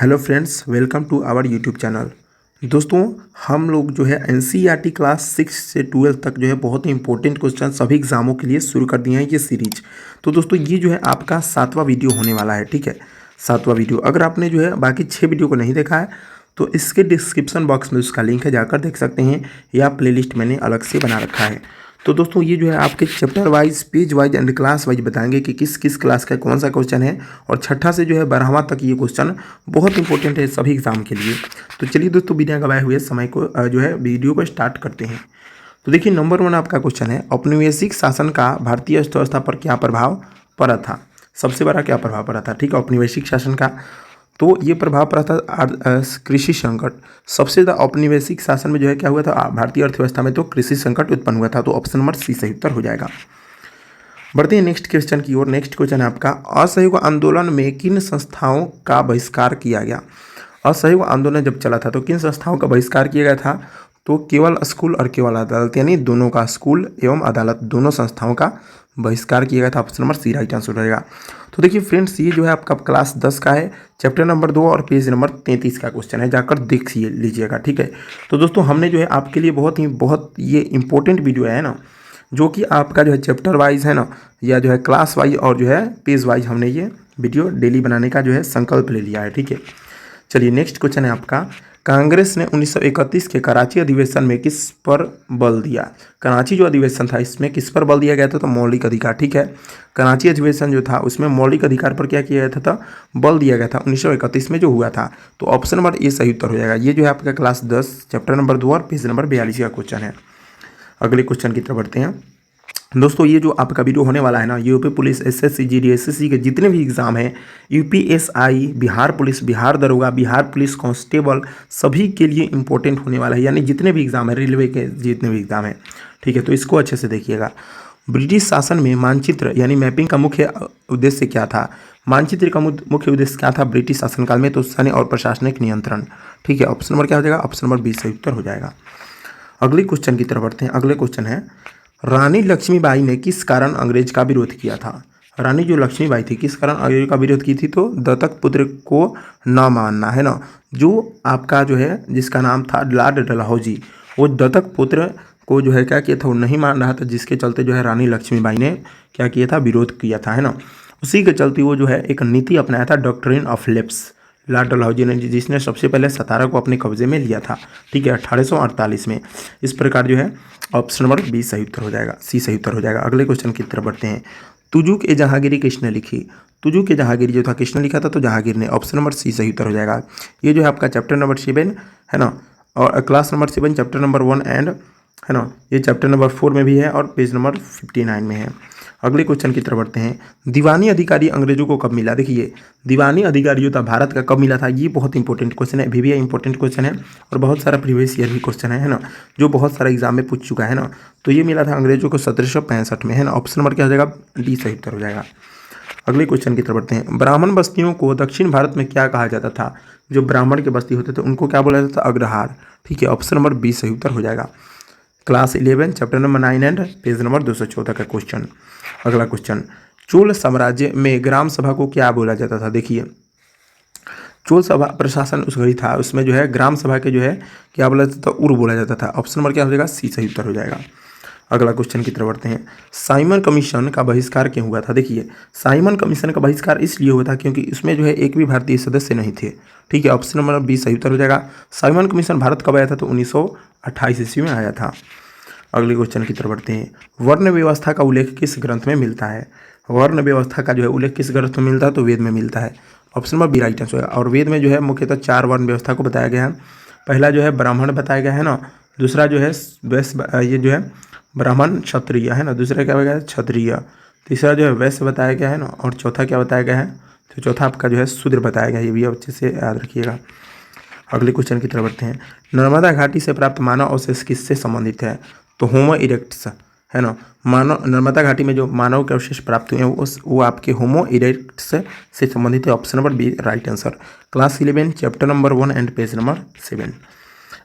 Hello friends, welcome to our YouTube channel. दोस्तों, हम लोग जो है एनसीईआरटी क्लास 6 से 12 तक जो है बहुत ही इंपॉर्टेंट क्वेश्चन सभी एग्जामों के लिए शुरू कर दिए हैं ये सीरीज। तो दोस्तों, ये जो है आपका 7वां वीडियो होने वाला है। ठीक है, 7वां वीडियो। अगर आपने जो है बाकी 6 वीडियो को नहीं देखा है तो इसके डिस्क्रिप्शन बॉक्स में उसका लिंक है, जाकर देख सकते हैं, या प्लेलिस्ट मैंने अलग से बना रखा है। तो दोस्तों, ये जो है आपके chapter wise, page wise and class wise बताएंगे कि किस किस क्लास का कौन सा क्वेश्चन है, और छठा से जो है 12वां तक ये क्वेश्चन बहुत इंपॉर्टेंट है सभी एग्जाम के लिए। तो चलिए दोस्तों, बिना गवाए हुए समय को जो है वीडियो को स्टार्ट करते हैं। तो देखिए, नंबर 1 आपका क्वेश्चन है, औपनिवेशिक शासन का भारतीय अर्थव्यवस्था पर क्या प्रभाव पड़ा था। सबसे बड़ा क्या प्रभाव पड़ा था? ठीक है, औपनिवेशिक शासन का तो ये प्रभाव पड़ा था कृषि संकट। सबसे ज़्यादा औपनिवेशिक शासन में जो है क्या हुआ था भारतीय अर्थव्यवस्था में, तो कृषि संकट उत्पन्न हुआ था। तो ऑप्शन नंबर सी सही उत्तर हो जाएगा। बढ़ते हैं नेक्स्ट क्वेश्चन की ओर। नेक्स्ट क्वेश्चन है आपका, असहयोग आंदोलन में किन संस्थाओं का बहिष्कार किया गया। असहयोग आंदोलन जब चला था तो किन संस्थाओं का बहिष्कार किया गया था? तो केवल स्कूल और केवल अदालत, यानी दोनों का, स्कूल एवं अदालत दोनों संस्थाओं का बहिष्कार किया गया था। Option number C right answer रहेगा। तो देखिए फ्रेंड्स, ये जो है आपका क्लास 10 का है, चैप्टर नंबर 2 और पेज नंबर 33 का क्वेश्चन है, जाकर देख लीजिएगा। ठीक है, तो दोस्तों हमने जो है आपके लिए बहुत ये इंपॉर्टेंट वीडियो है ना, जो कि आपका जो है चैप्टर वाइज है ना, या जो है क्लास वाइज और जो है पेज वाइज, हमने ये वीडियो डेली बनाने का जो है संकल्प ले लिया है। ठीक है, चलिए नेक्स्ट क्वेश्चन है आपका, कांग्रेस ने 1931 के कराची अधिवेशन में किस पर बल दिया। कराची जो अधिवेशन था इसमें किस पर बल दिया गया था? तो मौलिक अधिकार। ठीक है, कराची अधिवेशन जो था उसमें मौलिक अधिकार पर क्या किया गया था? बल दिया गया था 1931 में जो हुआ था। तो ऑप्शन नंबर ए सही उत्तर हो जाएगा। ये जो है आपका क्लास 10 चैप्टर नंबर 2 और पेज नंबर 42 का क्वेश्चन है। अगले क्वेश्चन की तरफ बढ़ते हैं। दोस्तों, ये जो आपका वीडियो होने वाला है ना, UP police, SSC, GD, SSC के जितने भी एग्जाम हैं, यूपीएसआई, बिहार पुलिस, बिहार दरोगा, बिहार पुलिस कांस्टेबल, सभी के लिए इंपॉर्टेंट होने वाला है। यानी जितने भी एग्जाम है, रेलवे के जितने भी एग्जाम है, ठीक है, तो इसको अच्छे से देखिएगा। ब्रिटिश शासन में मानचित्र यानी मैपिंग का मुख्य उद्देश्य क्या था? मानचित्र का मुख्य उद्देश्य क्या था ब्रिटिश शासनकाल में? तो सैन्य और प्रशासनिक नियंत्रण। ठीक है, ऑप्शन नंबर क्या हो जाएगा? ऑप्शन नंबर बी सही उत्तर हो जाएगा। अगले क्वेश्चन की तरफ बढ़ते हैं। अगले क्वेश्चन है, रानी लक्ष्मीबाई ने किस कारण अंग्रेज का विरोध किया था। रानी जो लक्ष्मीबाई थी किस कारण अंग्रेज का विरोध की थी? तो दत्तक पुत्र को न मानना, है ना। जो आपका जो है जिसका नाम था लॉर्ड डलहौजी, वो दत्तक पुत्र को जो है क्या किया था, वो नहीं मान रहा था, जिसके चलते जो है रानी लक्ष्मीबाई ने क्या किया था, विरोध किया था, है ना। उसी के चलते वो जो है एक नीति अपनाया था, doctrine of lapse, Lord Dalhousie ने, जिसने सबसे पहले सतारा को अपने कब्जे में लिया था। ठीक है, 1848 में। इस प्रकार जो है ऑप्शन नंबर बी सही उत्तर हो जाएगा, सी सही उत्तर हो जाएगा। अगले क्वेश्चन की तरफ बढ़ते हैं। तुजुक ए जहांगीरी किसने लिखी? तुजुक ए जहांगीरी जो था किसने लिखा था? तो जहांगीर ने। ऑप्शन नंबर सी सही उत्तर हो जाएगा। ये जो है आपका चैप्टर नंबर 7 है ना, और class number 7 chapter number 1 and, है ना, ये चैप्टर नंबर 4 में भी है और पेज नंबर 59 में है। अगले क्वेश्चन की तरफ बढ़ते हैं। दीवानी अधिकारी अंग्रेजों को कब मिला? देखिए, दीवानी अधिकारी जो था भारत का कब मिला था, ये बहुत इंपॉर्टेंट क्वेश्चन है, अभी भी इंपॉर्टेंट क्वेश्चन है, और बहुत सारा प्रीवियस ईयर भी क्वेश्चन है ना, जो बहुत सारा एग्जाम में पूछ चुका है ना। तो ये मिला था अंग्रेजों को 1765 में, है ना। ऑप्शन नंबर क्या हो जाएगा? डी सही उत्तर हो जाएगा। अगले क्वेश्चन की तरफ बढ़ते हैं। ब्राह्मण बस्तियों को दक्षिण भारत में क्या कहा जाता था? जो ब्राह्मण के बस्ती होते थे उनको क्या बोला जाता था? अग्रहार। ठीक है, ऑप्शन नंबर बी सही उत्तर हो जाएगा। Class 11 chapter number 9 and page number 214 का क्वेश्चन। अगला क्वेश्चन, चोल साम्राज्य में ग्राम सभा को क्या बोला जाता था? देखिए, चोल सभा प्रशासन उस घड़ी था, उसमें जो है ग्राम सभा के जो है क्या बोला जाता था? उर बोला जाता था। ऑप्शन नंबर क्या हो जाएगा? सी सही उत्तर हो जाएगा। अगला क्वेश्चन की तरफ बढ़ते हैं। साइमन कमीशन का बहिष्कार क्यों हुआ था? देखिए, साइमन कमीशन का बहिष्कार इसलिए हुआ था क्योंकि इसमें जो है एक भी भारतीय सदस्य नहीं थे। ठीक है, ऑप्शन नंबर बी सही उत्तर हो जाएगा। साइमन कमीशन भारत कब आया था? तो 1928 ईस्वी में आया था। अगले क्वेश्चन की तरफ बढ़ते हैं। वर्ण व्यवस्था का उल्लेख किस ग्रंथ में मिलता है? वर्ण व्यवस्था का जो है उल्लेख किस ग्रंथ में मिलता है? तो वेद में मिलता है। Option number B right answer है। और वेद में जो है मुख्यतः 4 वर्ण व्यवस्था को बताया गया है। पहला जो है ब्राह्मण बताया गया है ना, दूसरा जो है वैश्य, ये जो है ब्राह्मण क्षत्रिय, है ना, दूसरा क्या बताया गया है? क्षत्रिय, तीसरा जो है वैश्य बताया गया है ना, और चौथा क्या बताया गया है? तो चौथा आपका जो है शूद्र बताया गया है। ये भी अच्छे से याद रखिएगा। अगले क्वेश्चन की तरफ बढ़ते हैं। नर्मदा घाटी से प्राप्त मानव अवशेष किससे संबंधित है? तो होमो इरेक्टस, है ना। मानव, नर्मदा घाटी में जो मानव के अवशेष प्राप्त हुए हैं वो आपके होमो इरेक्टस से संबंधित है। Option number B right answer. Class 11 chapter number 1 and page number 7।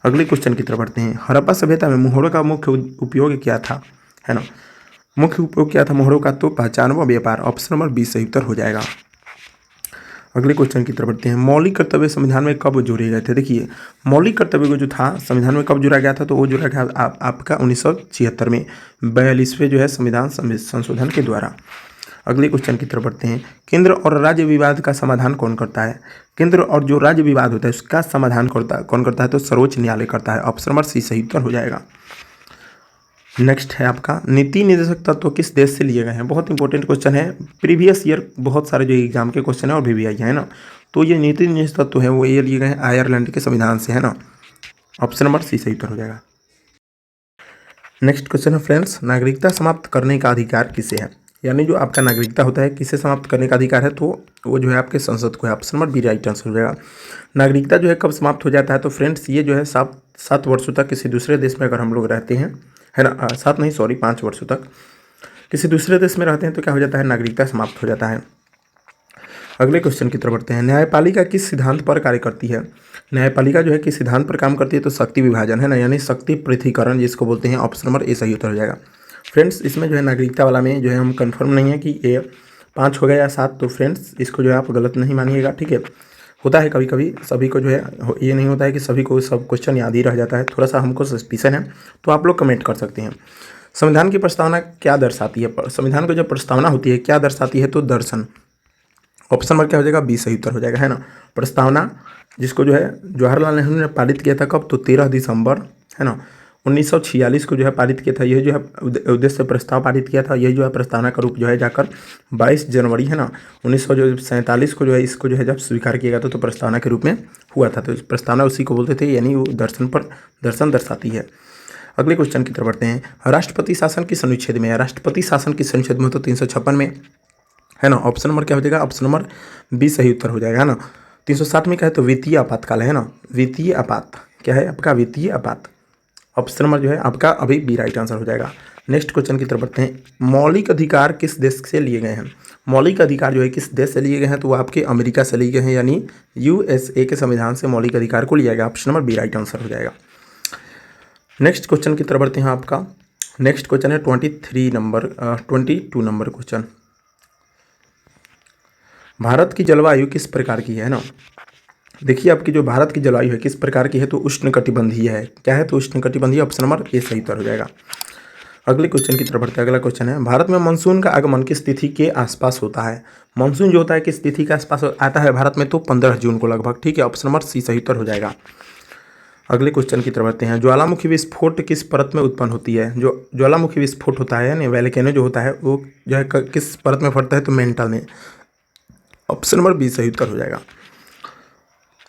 अगले क्वेश्चन की तरफ बढ़ते हैं। हड़प्पा सभ्यता में मोहरों का मुख्य उपयोग क्या था? है ना, मुख्य उपयोग क्या था मोहरों का? तो पहचान व व्यापार। ऑप्शन नंबर बी सही उत्तर हो जाएगा। अगले क्वेश्चन की तरफ बढ़ते हैं। मौलिक कर्तव्य संविधान में कब जोड़े गए थे? देखिए, मौलिक कर्तव्य को जो था संविधान में कब जोड़ा गया था, तो वो जोड़ा गया आपका 1976 में 42वें जो है संविधान संशोधन के द्वारा। अगले क्वेश्चन की तरफ बढ़ते हैं। केंद्र और राज्य विवाद का समाधान कौन करता है? केंद्र और जो राज्य विवाद होता है उसका समाधान कौन करता है? तो सर्वोच्च न्यायालय करता है। ऑप्शन नंबर सी सही उत्तर हो जाएगा। नेक्स्ट है आपका, नीति निर्देशक तत्व किस देश से लिए गए हैं? बहुत इंपॉर्टेंट क्वेश्चन है, प्रीवियस ईयर बहुत सारे जो एग्जाम के क्वेश्चन है और भी आई है ना। तो ये नीति निर्देशक तत्व है वो ये लिए गए हैं आयरलैंड के संविधान से, है ना। ऑप्शन नंबर सी सही उत्तर हो जाएगा। नेक्स्ट क्वेश्चन है फ्रेंड्स, नागरिकता समाप्त करने का अधिकार किसे है? यानी जो आपका नागरिकता होता है किसे समाप्त करने का अधिकार है, तो वो जो है आपके संसद को है। Option number B right answer हो जाएगा। नागरिकता जो है कब समाप्त हो जाता है, तो फ्रेंड्स ये जो है 7 वर्षों तक किसी दूसरे देश में अगर हम लोग रहते हैं, है ना, 7 नहीं सॉरी 5 वर्षों तक किसी दूसरे देश में रहते हैं तो क्या हो जाता है, नागरिकता समाप्त हो जाता है। अगले क्वेश्चन की तरफ बढ़ते हैं। न्यायपालिका किस सिद्धांत पर कार्य करती है? न्यायपालिका जो है किस सिद्धांत पर काम करती है, तो शक्ति विभाजन, है ना, यानी शक्ति पृथकीकरण जिसको बोलते हैं। ऑप्शन नंबर ए सही उत्तर हो जाएगा। फ्रेंड्स इसमें जो है नागरिकता वाला में जो है हम कंफर्म नहीं है कि ये 5 हो गया या 7, तो फ्रेंड्स इसको जो है आप गलत नहीं मानिएगा, ठीक है। होता है कभी कभी सभी को जो है, ये नहीं होता है कि सभी को सब क्वेश्चन याद ही रह जाता है, थोड़ा सा हमको सस्पिशन है, तो आप लोग कमेंट कर सकते हैं। संविधान की प्रस्तावना क्या दर्शाती है? संविधान की जब प्रस्तावना होती है क्या दर्शाती है, तो दर्शन। ऑप्शन नंबर क्या हो जाएगा, बी सही उत्तर हो जाएगा, है ना। प्रस्तावना जिसको जो है जवाहरलाल नेहरू ने पारित किया था कब, तो 13 दिसंबर, है ना, 1946 को जो है पारित किया था। यही जो है उद्देश्य प्रस्ताव पारित किया था, यही जो है प्रस्तावना का रूप जो है जाकर 22 जनवरी, है ना, 1947 को जो है इसको जो है जब स्वीकार किया गया था तो प्रस्तावना के रूप में हुआ था। तो प्रस्तावना उसी को बोलते थे, यानी वो दर्शन दर्शाती है। अगले क्वेश्चन की तरफ बढ़ते हैं। राष्ट्रपति शासन किस अनुच्छेद में है? राष्ट्रपति शासन किस अनुच्छेद में, तो 356 में, है ना। ऑप्शन नंबर क्या हो जाएगा, ऑप्शन नंबर बी सही उत्तर हो जाएगा, है ना। 360 में क्या है, तो वित्तीय आपातकाल, है ना, वित्तीय आपात क्या है आपका, वित्तीय आपात। ऑप्शन नंबर जो है आपका अभी बी राइट आंसर हो जाएगा। नेक्स्ट क्वेश्चन की तरफ बढ़ते हैं। मौलिक अधिकार किस देश से लिए गए हैं? मौलिक अधिकार जो है किस देश से लिए गए हैं, तो वो आपके अमेरिका से लिए गए हैं, यानी यूएसए के संविधान से मौलिक अधिकार को लिया गया। Option number B right answer हो जाएगा। नेक्स्ट क्वेश्चन की तरफ बढ़ते हैं आपका। नेक्स्ट क्वेश्चन है 22 नंबर क्वेश्चन। भारत की जलवायु किस प्रकार की है ना। देखिए आपकी जो भारत की जलवायु है किस प्रकार की है, तो उष्णकटिबंधीय है। क्या है, तो उष्णकटिबंधीय। ऑप्शन नंबर ए सही उत्तर हो जाएगा। अगले क्वेश्चन की तरफ बढ़ते हैं। अगला क्वेश्चन है, भारत में मानसून का आगमन किस तिथि के आसपास होता है? मानसून जो होता है किस तिथि के आसपास आता है भारत में, तो 15 जून को लगभग, ठीक है। ऑप्शन नंबर सी सही उत्तर हो जाएगा। अगले क्वेश्चन की तरफ बढ़ते हैं। ज्वालामुखी विस्फोट किस परत में उत्पन्न होती है? जो ज्वालामुखी विस्फोट होता है यानी वोल्केनो जो होता है वो जो है किस परत में फटता है, तो मेंटल में। ऑप्शन नंबर बी सही उत्तर हो जाएगा।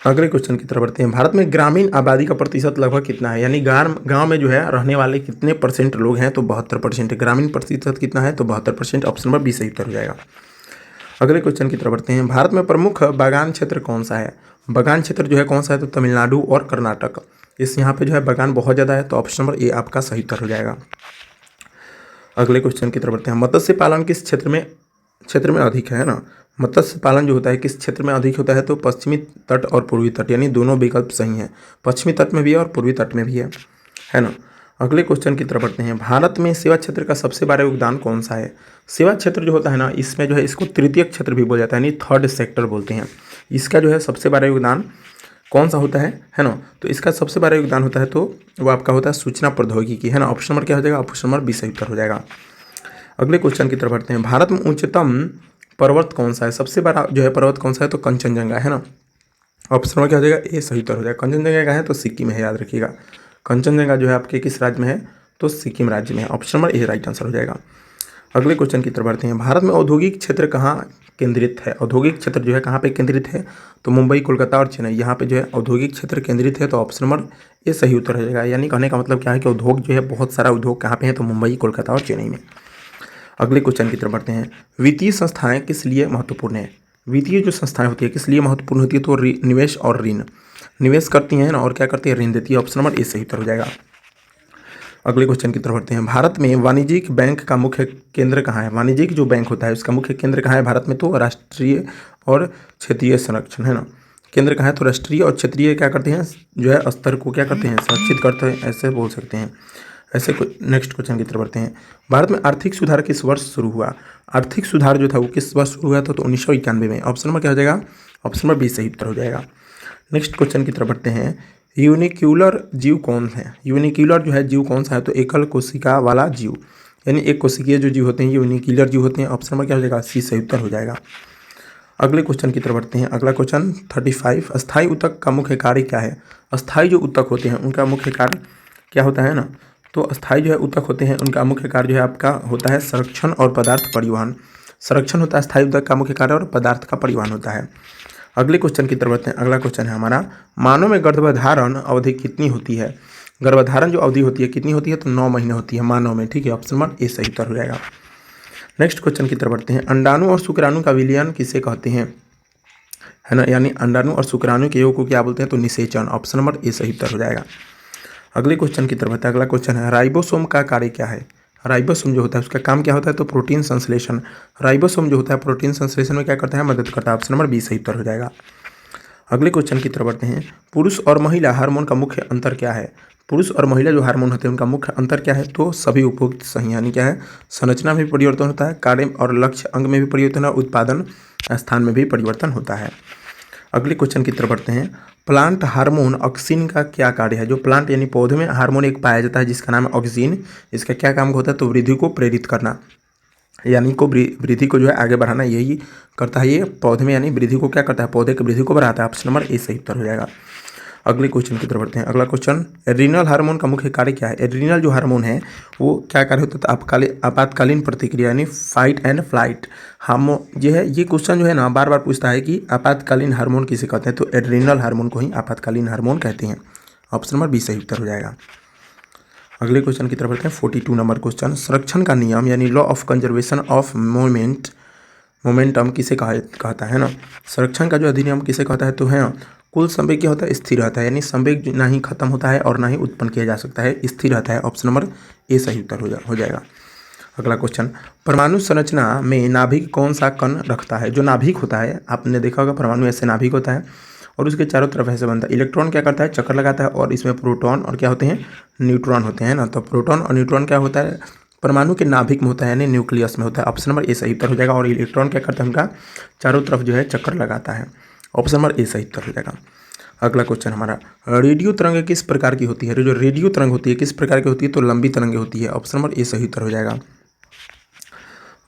अगले क्वेश्चन की तरफ बढ़ते हैं। भारत में ग्रामीण आबादी का प्रतिशत लगभग कितना है, यानी गांव में जो है रहने वाले कितने परसेंट लोग हैं, तो 72%। ग्रामीण प्रतिशत कितना है, तो 72%। ऑप्शन नंबर बी सही उत्तर हो जाएगा। अगले क्वेश्चन की तरफ बढ़ते हैं। भारत में प्रमुख बागान क्षेत्र कौन सा है? बागान क्षेत्र जो है कौन सा है, तो तमिलनाडु और कर्नाटक। यहाँ पे जो है बागान बहुत ज़्यादा है, तो ऑप्शन नंबर ए आपका सही उत्तर हो जाएगा। अगले क्वेश्चन की तरफ बढ़ते हैं। मत्स्य पालन किस क्षेत्र में अधिक है ना। मत्स्य पालन जो होता है किस क्षेत्र में अधिक होता है, तो पश्चिमी तट और पूर्वी तट, यानी दोनों विकल्प सही हैं। पश्चिमी तट में भी है और पूर्वी तट में भी है ना। अगले क्वेश्चन की तरफ बढ़ते हैं। भारत में सेवा क्षेत्र का सबसे बड़ा योगदान कौन सा है? सेवा क्षेत्र जो होता है ना, इसमें जो है इसको तृतीय क्षेत्र भी बोला जाता है, यानी थर्ड सेक्टर बोलते हैं। इसका जो है सबसे बड़ा योगदान कौन सा होता है ना, तो इसका सबसे बड़ा योगदान होता है तो वो आपका होता है सूचना प्रौद्योगिकी, है ना। ऑप्शन नंबर क्या हो जाएगा, ऑप्शन नंबर बी सही उत्तर हो जाएगा। अगले क्वेश्चन की तरफ बढ़ते हैं। भारत में उच्चतम पर्वत कौन सा है? सबसे बड़ा जो है पर्वत कौन सा है, तो कंचनजंगा, है ना। ऑप्शन नंबर क्या हो जाएगा, ए सही उत्तर हो जाएगा। कंचनजंगा का है तो सिक्किम है, याद रखिएगा। कंचनजंगा जो है आपके किस राज्य में है, तो सिक्किम राज्य में है। Option number A right answer हो जाएगा। अगले क्वेश्चन की तरफ बढ़ते हैं। भारत में औद्योगिक क्षेत्र कहाँ केंद्रित है? औद्योगिक क्षेत्र जो है कहाँ पे केंद्रित है, तो मुंबई, कोलकाता और चेन्नई, यहाँ पे जो है औद्योगिक क्षेत्र केंद्रित है, तो ऑप्शन नंबर ए सही उत्तर हो जाएगा। यानी कहने का मतलब क्या है कि उद्योग जो है बहुत सारा उद्योग कहाँ पे है, तो मुंबई, कोलकाता और चेन्नई में। अगले क्वेश्चन की तरफ बढ़ते हैं। वित्तीय संस्थाएं किस लिए महत्वपूर्ण है? वित्तीय जो संस्थाएं होती है किस लिए महत्वपूर्ण होती है, तो निवेश और ऋण, निवेश करती हैं ना, और क्या करती है, ऋण देती है। ऑप्शन नंबर ए सही उत्तर हो जाएगा। अगले क्वेश्चन की तरफ बढ़ते हैं। भारत में वाणिज्यिक बैंक का मुख्य केंद्र कहाँ है? वाणिज्यिक जो बैंक होता है उसका मुख्य केंद्र कहाँ है भारत में, तो राष्ट्रीय और क्षेत्रीय संरक्षण, है ना। केंद्र कहाँ है, तो राष्ट्रीय और क्षेत्रीय क्या करते हैं, जो है स्तर को क्या करते हैं, संरक्षित करते हैं, ऐसे बोल सकते हैं। ऐसे नेक्स्ट क्वेश्चन की तरफ बढ़ते हैं। भारत में आर्थिक सुधार किस वर्ष शुरू हुआ? आर्थिक सुधार जो था वो किस वर्ष शुरू हुआ था, तो 1991 में। ऑप्शन नंबर क्या हो जाएगा, ऑप्शन नंबर बी सही उत्तर हो जाएगा। नेक्स्ट क्वेश्चन की तरफ बढ़ते हैं। यूनिक्यूलर जीव कौन है? यूनिक्यूलर जो है जीव कौन सा है? तो एकल कोशिका वाला जीव, यानी एक कोशिकीय जो जीव होते हैं ये यूनिक्यूलर जीव होते हैं। ऑप्शन नंबर क्या हो जाएगा? सी सही उत्तर हो जाएगा। अगले क्वेश्चन की तरफ बढ़ते हैं। अगला क्वेश्चन 35, अस्थायी ऊतक का मुख्य कार्य क्या है? अस्थायी जो ऊतक होते हैं उनका मुख्य कार्य क्या होता है ना? तो अस्थायी जो है ऊतक होते हैं उनका मुख्य कार्य जो है आपका होता है संरक्षण और पदार्थ परिवहन। संरक्षण होता है अस्थायी ऊतक का मुख्य कार्य और पदार्थ का परिवहन होता है। अगले क्वेश्चन की तरफ बढ़ते हैं। अगला क्वेश्चन है हमारा, मानव में गर्भधारण अवधि कितनी होती है? गर्भधारण जो अवधि होती है कितनी होती है? तो 9 महीने होती है मानव में। ठीक है, ऑप्शन नंबर ए सही उत्तर हो जाएगा। नेक्स्ट क्वेश्चन की तरफ बढ़ते हैं। अंडाणु और शुक्राणु का विलयन किसे कहते हैं? है ना, यानी अंडाणु और शुक्राणु के योग को क्या बोलते हैं? तो निषेचन। ऑप्शन नंबर ए सही उत्तर हो जाएगा। अगले क्वेश्चन की तरफ बढ़ते हैं। अगला क्वेश्चन है, राइबोसोम का कार्य क्या है? राइबोसोम जो होता है उसका काम क्या होता है? तो प्रोटीन संश्लेषण। राइबोसोम जो होता है प्रोटीन संश्लेषण में क्या करता है? मदद करता है। ऑप्शन नंबर बी सही उत्तर हो जाएगा। अगले क्वेश्चन की तरफ बढ़ते हैं। पुरुष और महिला हार्मोन का मुख्य अंतर क्या है? पुरुष और महिला जो हार्मोन होते हैं उनका मुख्य अंतर क्या है? तो सभी उपयुक्त सही, यानी क्या है? संरचना में भी परिवर्तन होता है, कार्य और लक्ष्य अंग में भी परिवर्तन और उत्पादन स्थान में भी परिवर्तन होता है। अगले क्वेश्चन की तरफ बढ़ते हैं। प्लांट हार्मोन ऑक्सिन का क्या कार्य है? जो प्लांट यानी पौधे में हार्मोन एक पाया जाता है जिसका नाम है ऑक्सिन, इसका क्या काम होता है? तो वृद्धि को प्रेरित करना, यानी को वृद्धि को जो है आगे बढ़ाना, यही करता है ये पौधे में, यानी वृद्धि को क्या करता है? पौधे की वृद्धि को बढ़ाता है। ऑप्शन नंबर ए सही उत्तर हो जाएगा। अगले क्वेश्चन की तरफ बढ़ते हैं। अगला क्वेश्चन, एड्रीनल हार्मोन का मुख्य कार्य क्या है? एड्रीनल जो हार्मोन है वो क्या कार्य होता है? तो आपातकालीन प्रतिक्रिया, यानी फाइट एंड फ्लाइट हार्मोन ये है। ये क्वेश्चन जो है ना बार बार पूछता है कि आपातकालीन हार्मोन किसे कहते हैं? तो एड्रीनल हार्मोन को ही आपातकालीन हार्मोन कहते हैं। ऑप्शन नंबर बी सही उत्तर हो जाएगा। अगले क्वेश्चन की तरफ बढ़ते हैं। 42 नंबर क्वेश्चन, संरक्षण का नियम यानी law of conservation of momentum किसे कहता है ना? संरक्षण का जो अधिनियम किसे कहता है? तो है कुल संवेग क्या होता है? स्थिर रहता है, यानी संवेग ना ही खत्म होता है और ना ही उत्पन्न किया जा सकता है, स्थिर रहता है। ऑप्शन नंबर ए सही उत्तर हो जाएगा। अगला क्वेश्चन, परमाणु संरचना में नाभिक कौन सा कण रखता है? जो नाभिक होता है आपने देखा होगा, परमाणु ऐसे नाभिक होता है और उसके चारों तरफ ऐसे बनता है। इलेक्ट्रॉन क्या करता है? चक्कर लगाता है और इसमें प्रोटॉन और क्या होते हैं? न्यूट्रॉन होते हैं ना। तो प्रोटॉन और न्यूट्रॉन क्या होता है? परमाणु के नाभिक में होता है, यानी न्यूक्लियस में होता है। ऑप्शन नंबर ए सही उत्तर हो जाएगा। और इलेक्ट्रॉन क्या करता है? उनका चारों तरफ जो है चक्कर लगाता है। ऑप्शन नंबर ए सही उत्तर हो जाएगा। अगला क्वेश्चन हमारा, रेडियो तरंग किस प्रकार की होती है? जो रेडियो तरंग होती है किस प्रकार की होती है? तो लंबी तरंगे होती है। ऑप्शन नंबर ए सही उत्तर हो जाएगा।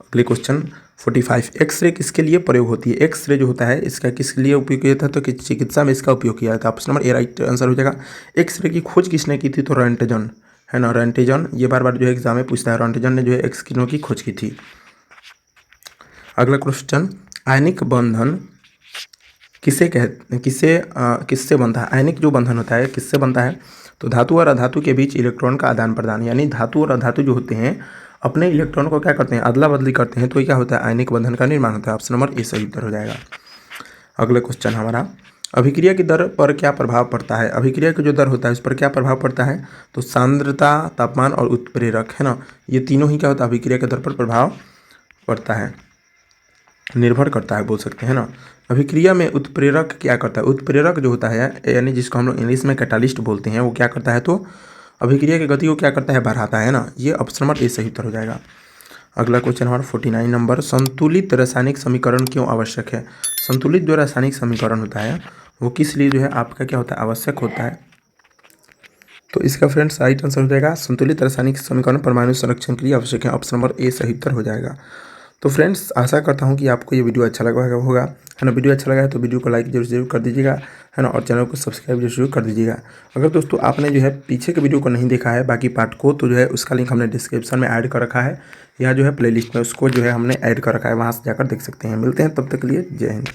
अगले क्वेश्चन 45, एक्सरे किसके लिए प्रयोग होती है? एक्सरे जो होता है इसका किसके लिए उपयोग किया था? तो चिकित्सा में इसका उपयोग किया था। Option number A right answer हो जाएगा। एक्सरे की खोज किसने की थी? तो रोंटेजन, है ना, रोंटेजन। ये बार बार जो है एग्जाम में पूछता है। रोंटेजन ने जो है एक्स किरणों की खोज की थी। अगला क्वेश्चन, आयनिक बंधन किससे बनता है? आयनिक जो बंधन होता है किससे बनता है? तो धातु और अधातु के बीच इलेक्ट्रॉन का आदान प्रदान, यानी धातु और अधातु जो होते हैं अपने इलेक्ट्रॉन को क्या करते हैं? अदला बदली करते हैं, तो ये क्या होता है? आयनिक बंधन का निर्माण होता है। ऑप्शन नंबर ए सही उत्तर हो जाएगा। अगला क्वेश्चन हमारा, अभिक्रिया की दर पर क्या प्रभाव पड़ता है? अभिक्रिया का जो दर होता है उस पर क्या प्रभाव पड़ता है? तो सांद्रता, तापमान और उत्प्रेरक, है ना, ये तीनों ही क्या होता है? अभिक्रिया के दर पर प्रभाव पड़ता है, निर्भर करता है बोल सकते हैं ना। अभिक्रिया में उत्प्रेरक क्या करता है? उत्प्रेरक जो होता है यानी जिसको हम लोग इंग्लिश में कैटालिस्ट बोलते हैं, वो क्या करता है? तो अभिक्रिया की गति को क्या करता है? बढ़ाता है ना। ये ऑप्शन नंबर ए सही उत्तर हो जाएगा। अगला क्वेश्चन हमारा 49 नंबर, संतुलित रासायनिक समीकरण क्यों आवश्यक है? संतुलित जो रासायनिक समीकरण होता है वो किस लिए जो है आपका क्या होता है? आवश्यक होता है। तो इसका फ्रेंड्स राइट आंसर हो जाएगा, संतुलित रासायनिक समीकरण परमाणु संरक्षण के लिए आवश्यक है। ऑप्शन नंबर ए सही उत्तर हो जाएगा। तो फ्रेंड्स आशा करता हूँ कि आपको ये वीडियो अच्छा लगा होगा, है ना। वीडियो अच्छा लगा है तो वीडियो को लाइक जरूर कर दीजिएगा, है ना, और चैनल को सब्सक्राइब जरूर कर दीजिएगा। अगर दोस्तों आपने जो है पीछे के वीडियो को नहीं देखा है बाकी पार्ट को, तो जो है उसका लिंक हमने डिस्क्रिप्शन में ऐड कर रखा है, या जो है प्लेलिस्ट में उसको जो है हमने ऐड कर रखा है, वहाँ से जाकर देख सकते हैं। मिलते हैं तब तक के लिए, जय हिंद।